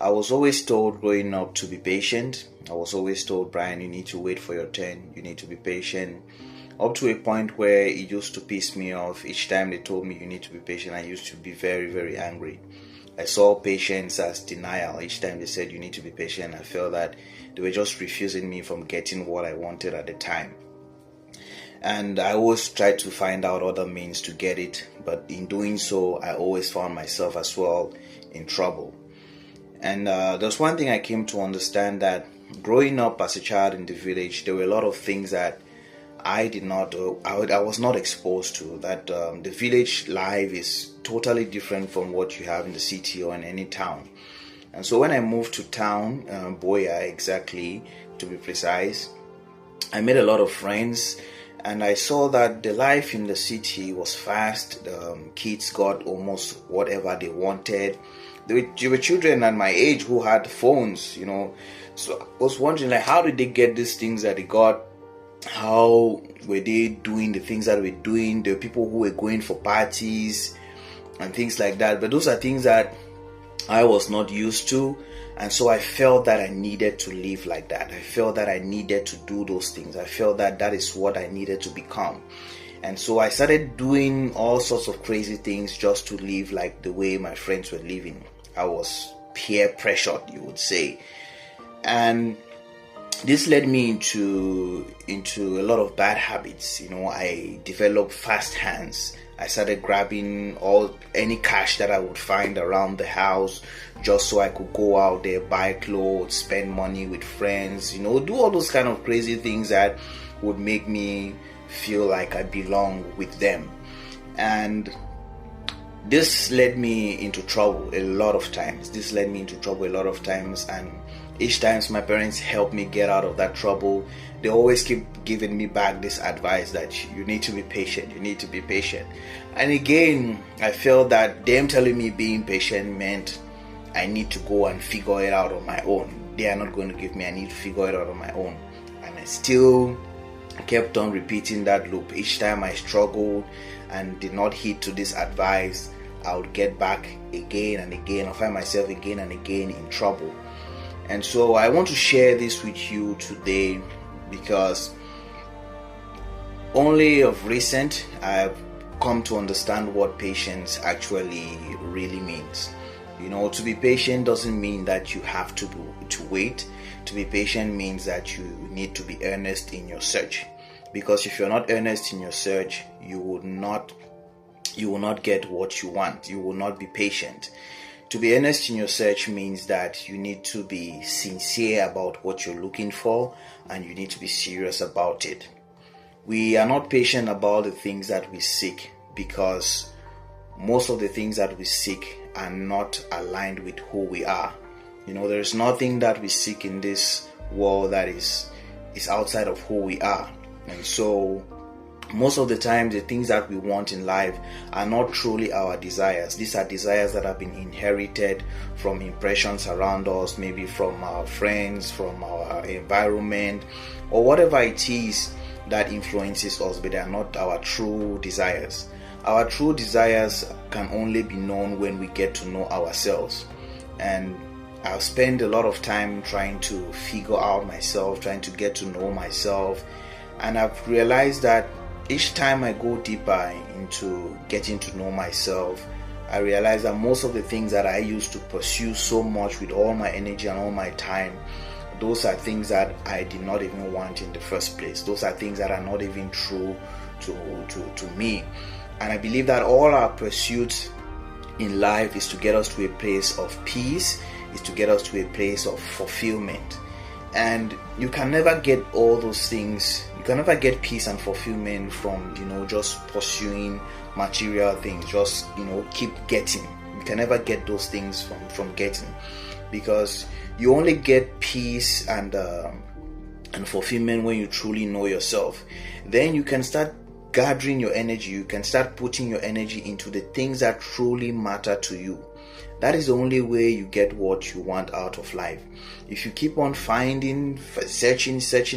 I was always told growing up to be patient. I was always told, Brian, you need to wait for your turn. You need to be patient. Up to a point where it used to piss me off. Each time they told me you need to be patient, I used to be very, very angry. I saw patience as denial. Each time they said you need to be patient, I felt that they were just refusing me from getting what I wanted at the time. And I always tried to find out other means to get it, but in doing so, I always found myself as well in trouble. And there's one thing I came to understand, that growing up as a child in the village, there were a lot of things that I was not exposed to. That the village life is totally different from what you have in the city or in any town. And so when I moved to town, Boya exactly to be precise, I made a lot of friends. And I saw that the life in the city was fast. The kids got almost whatever they wanted. There were children at my age who had phones, So I was wondering, like, how did they get these things that they got? How were they doing the things that we're doing? There were people who were going for parties and things like that. But those are things that I was not used to. And so I felt that I needed to live like that. I felt that I needed to do those things. I felt that that is what I needed to become. And so I started doing all sorts of crazy things just to live like the way my friends were living. I was peer pressured, you would say. And this led me into a lot of bad habits. I developed fast hands. I started grabbing any cash that I would find around the house just so I could go out there, buy clothes, spend money with friends, do all those kind of crazy things that would make me feel like I belong with them. And this led me into trouble a lot of times. And each time my parents helped me get out of that trouble, they always keep giving me back this advice that you need to be patient. And again, I felt that them telling me being patient meant I need to go and figure it out on my own. They are not going to give me, I need to figure it out on my own. And I still kept on repeating that loop. Each time I struggled and did not heed to this advice, I would get back again and again. I find myself again and again in trouble. And so I want to share this with you today because only of recent I've come to understand what patience actually really means. To be patient doesn't mean that you have to wait. To be patient means that you need to be earnest in your search. Because if you're not earnest in your search, you will not get what you want. You will not be patient. To be earnest in your search means that you need to be sincere about what you're looking for, and you need to be serious about it. We are not patient about the things that we seek because most of the things that we seek are not aligned with who we are. There is nothing that we seek in this world that is outside of who we are. And so most of the time, the things that we want in life are not truly our desires. These are desires that have been inherited from impressions around us, maybe from our friends, from our environment, or whatever it is that influences us, but they are not our true desires. Our true desires can only be known when we get to know ourselves. And I've spent a lot of time trying to figure out myself, trying to get to know myself. And I've realized that each time I go deeper into getting to know myself, I realize that most of the things that I used to pursue so much with all my energy and all my time, those are things that I did not even want in the first place. Those are things that are not even true to me. And I believe that all our pursuits in life is to get us to a place of peace, is to get us to a place of fulfillment. And you can never get all those things. You can never get peace and fulfillment from, just pursuing material things. Just, keep getting. You can never get those things from getting, because you only get peace and fulfillment when you truly know yourself. Then you can start gathering your energy. You can start putting your energy into the things that truly matter to you. That is the only way you get what you want out of life. If you keep on searching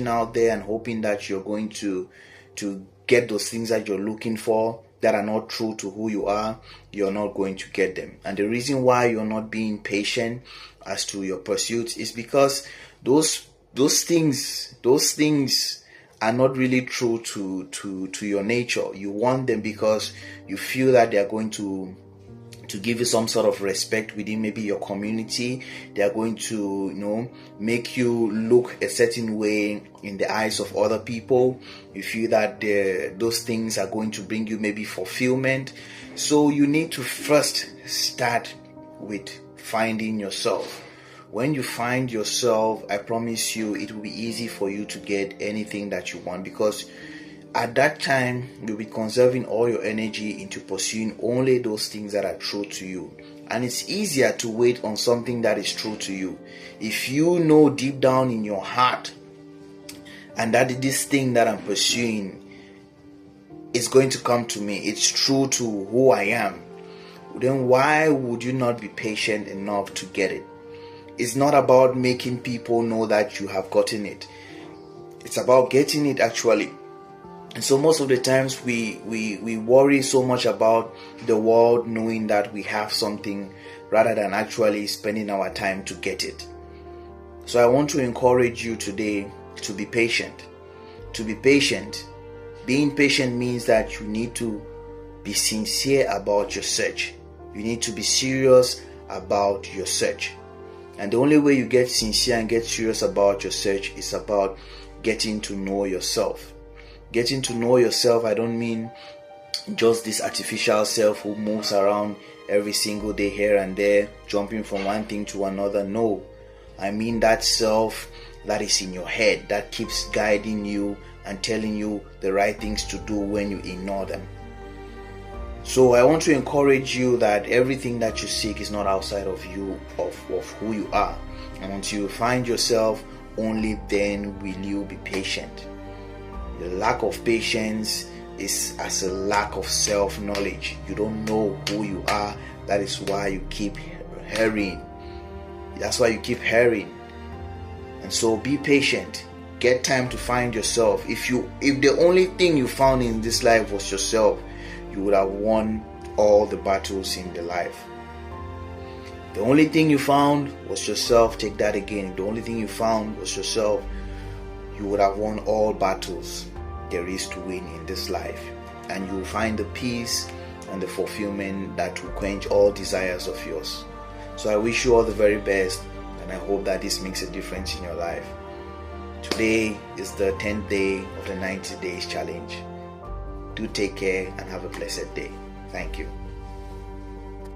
out there and hoping that you're going to get those things that you're looking for that are not true to who you are, you're not going to get them. And the reason why you're not being patient as to your pursuits is because those things are not really true to your nature. You want them because you feel that they are going to give you some sort of respect within maybe your community. They are going to, make you look a certain way in the eyes of other people. You feel that those things are going to bring you maybe fulfillment. So you need to first start with finding yourself. When you find yourself, I promise you it will be easy for you to get anything that you want, because at that time you'll be conserving all your energy into pursuing only those things that are true to you. And it's easier to wait on something that is true to you. If you know deep down in your heart and that this thing that I'm pursuing is going to come to me, it's true to who I am, then why would you not be patient enough to get it? It's not about making people know that you have gotten it. It's about getting it actually. And so most of the times we worry so much about the world knowing that we have something rather than actually spending our time to get it. So I want to encourage you today to be patient. To be patient. Being patient means that you need to be sincere about your search. You need to be serious about your search. And the only way you get sincere and get serious about your search is about getting to know yourself. Getting to know yourself, I don't mean just this artificial self who moves around every single day here and there, jumping from one thing to another. No, I mean that self that is in your head, that keeps guiding you and telling you the right things to do when you ignore them. So I want to encourage you that everything that you seek is not outside of you, of who you are. And until you find yourself, only then will you be patient. The lack of patience is as a lack of self-knowledge. You don't know who you are. That is why you keep hurrying. That's why you keep hurrying. And so be patient. Get time to find yourself. If the only thing you found in this life was yourself, you would have won all the battles in the life. The only thing you found was yourself. Take that again. If the only thing you found was yourself, you would have won all battles there is to win in this life. And you will find the peace and the fulfillment that will quench all desires of yours. So I wish you all the very best, and I hope that this makes a difference in your life. Today is the 10th day of the 90 days challenge. Do take care and have a blessed day. Thank you.